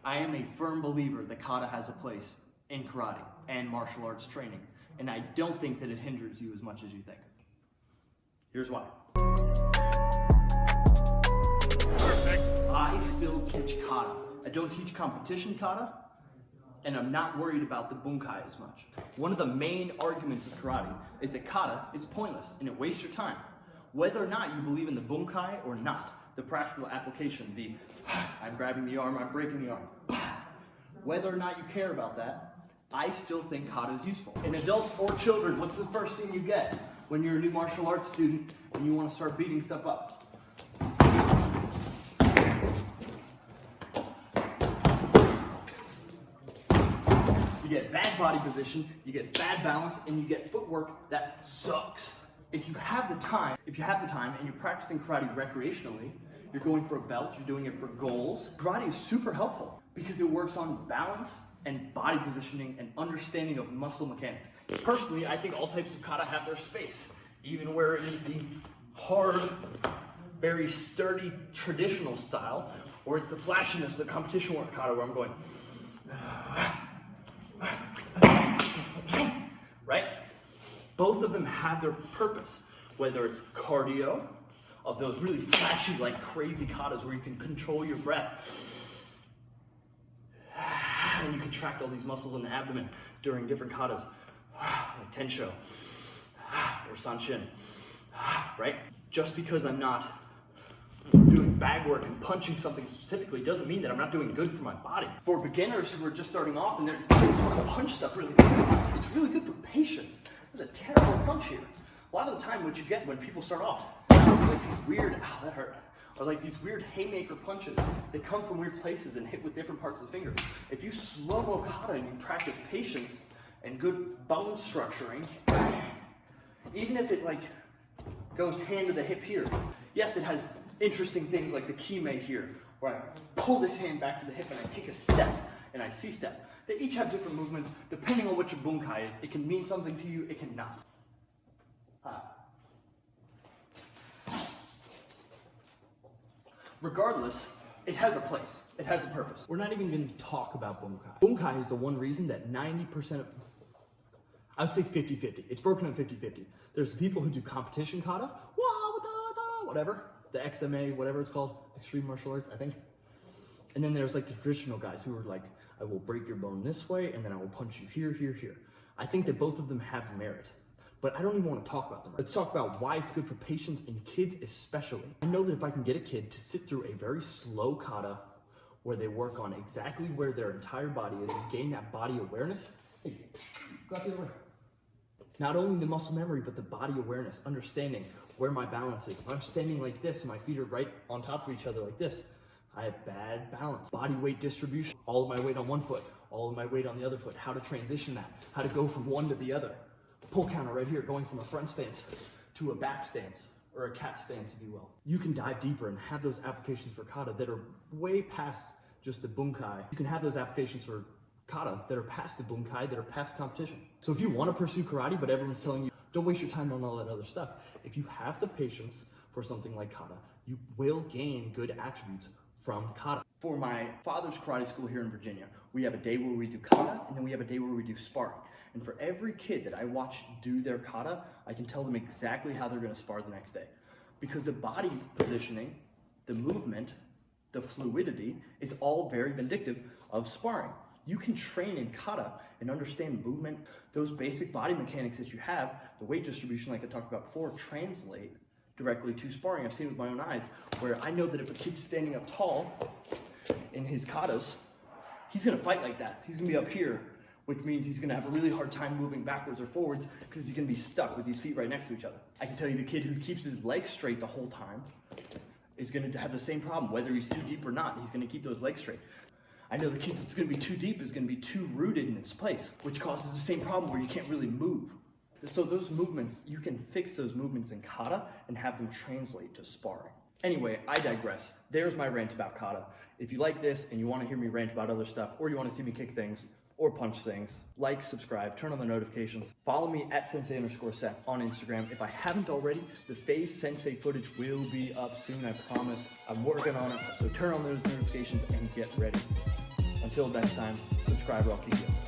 I am a firm believer that kata has a place in karate and martial arts training, and I don't think that it hinders you as much as you think. Here's why. Perfect. I still teach kata. I don't teach competition kata, and I'm not worried about the bunkai as much. One of the main arguments of karate is that kata is pointless and it wastes your time. Whether or not you believe in the bunkai or not, the practical application, the I'm grabbing the arm, I'm breaking the arm, whether or not you care about that, I still think kata is useful. In adults or children, what's the first thing you get when you're a new martial arts student and you want to start beating stuff up? You get bad body position, you get bad balance, and you get footwork that sucks. If you have the time and you're practicing karate recreationally, you're going for a belt, you're doing it for goals, karate is super helpful because it works on balance and body positioning and understanding of muscle mechanics. Personally, I think all types of kata have their space, even where it is the hard, very sturdy, traditional style, or it's the flashiness, the competition kata where I'm going, right? Both of them have their purpose, whether it's cardio, of those really flashy, like crazy katas where you can control your breath, and you contract all these muscles in the abdomen during different katas, like Tensho, or Sanshin, right? Just because I'm not doing bag work and punching something specifically doesn't mean that I'm not doing good for my body. For beginners who are just starting off and they just want to punch stuff really good, it's really good for patience. There's a terrible punch here. A lot of the time what you get when people start off, like these weird, ow, that hurt, or like these weird haymaker punches that come from weird places and hit with different parts of the finger. If you slow-mo kata and you practice patience and good bone structuring, even if it like goes hand to the hip here, yes, it has interesting things like the kime here, where I pull this hand back to the hip and I take a step and I C-step. They each have different movements depending on what your bunkai is. It can mean something to you, it can not. Regardless, it has a place. It has a purpose. We're not even going to talk about bunkai. Bunkai is the one reason that 90% of, I would say 50-50. It's broken up 50-50. There's the people who do competition kata, whatever, the XMA, whatever it's called, extreme martial arts, I think. And then there's like the traditional guys who are like, I will break your bone this way, and then I will punch you here, here, here. I think that both of them have merit, but I don't even want to talk about them. Let's talk about why it's good for patients and kids especially. I know that if I can get a kid to sit through a very slow kata where they work on exactly where their entire body is and gain that body awareness, hey, go out the other way. Not only the muscle memory, but the body awareness, understanding where my balance is. If I'm standing like this and my feet are right on top of each other like this, I have bad balance. Body weight distribution, all of my weight on one foot, all of my weight on the other foot, how to transition that, how to go from one to the other. Pull counter right here, going from a front stance to a back stance, or a cat stance, if you will. You can dive deeper and have those applications for kata that are way past just the bunkai. You can have those applications for kata that are past the bunkai, that are past competition. So if you want to pursue karate, but everyone's telling you, don't waste your time on all that other stuff. If you have the patience for something like kata, you will gain good attributes from kata. For my father's karate school here in Virginia, we have a day where we do kata, and then we have a day where we do sparring. And for every kid that I watch do their kata, I can tell them exactly how they're going to spar the next day. Because the body positioning, the movement, the fluidity is all very vindictive of sparring. You can train in kata and understand movement, those basic body mechanics that you have, the weight distribution like I talked about before, translate directly to sparring. I've seen it with my own eyes, where I know that if a kid's standing up tall in his katas, he's going to fight like that. He's going to be up here, which means he's going to have a really hard time moving backwards or forwards because he's going to be stuck with these feet right next to each other. I can tell you the kid who keeps his legs straight the whole time is going to have the same problem. Whether he's too deep or not, he's going to keep those legs straight. I know the kid that's going to be too deep is going to be too rooted in its place, which causes the same problem where you can't really move. So those movements, you can fix those movements in kata and have them translate to sparring. Anyway, I digress. There's my rant about kata. If you like this and you want to hear me rant about other stuff, or you want to see me kick things or punch things, like, subscribe, turn on the notifications. Follow me at Sensei_Seth on Instagram. If I haven't already, the phase Sensei footage will be up soon, I promise. I'm working on it, so turn on those notifications and get ready. until next time, subscribe or I'll kick you.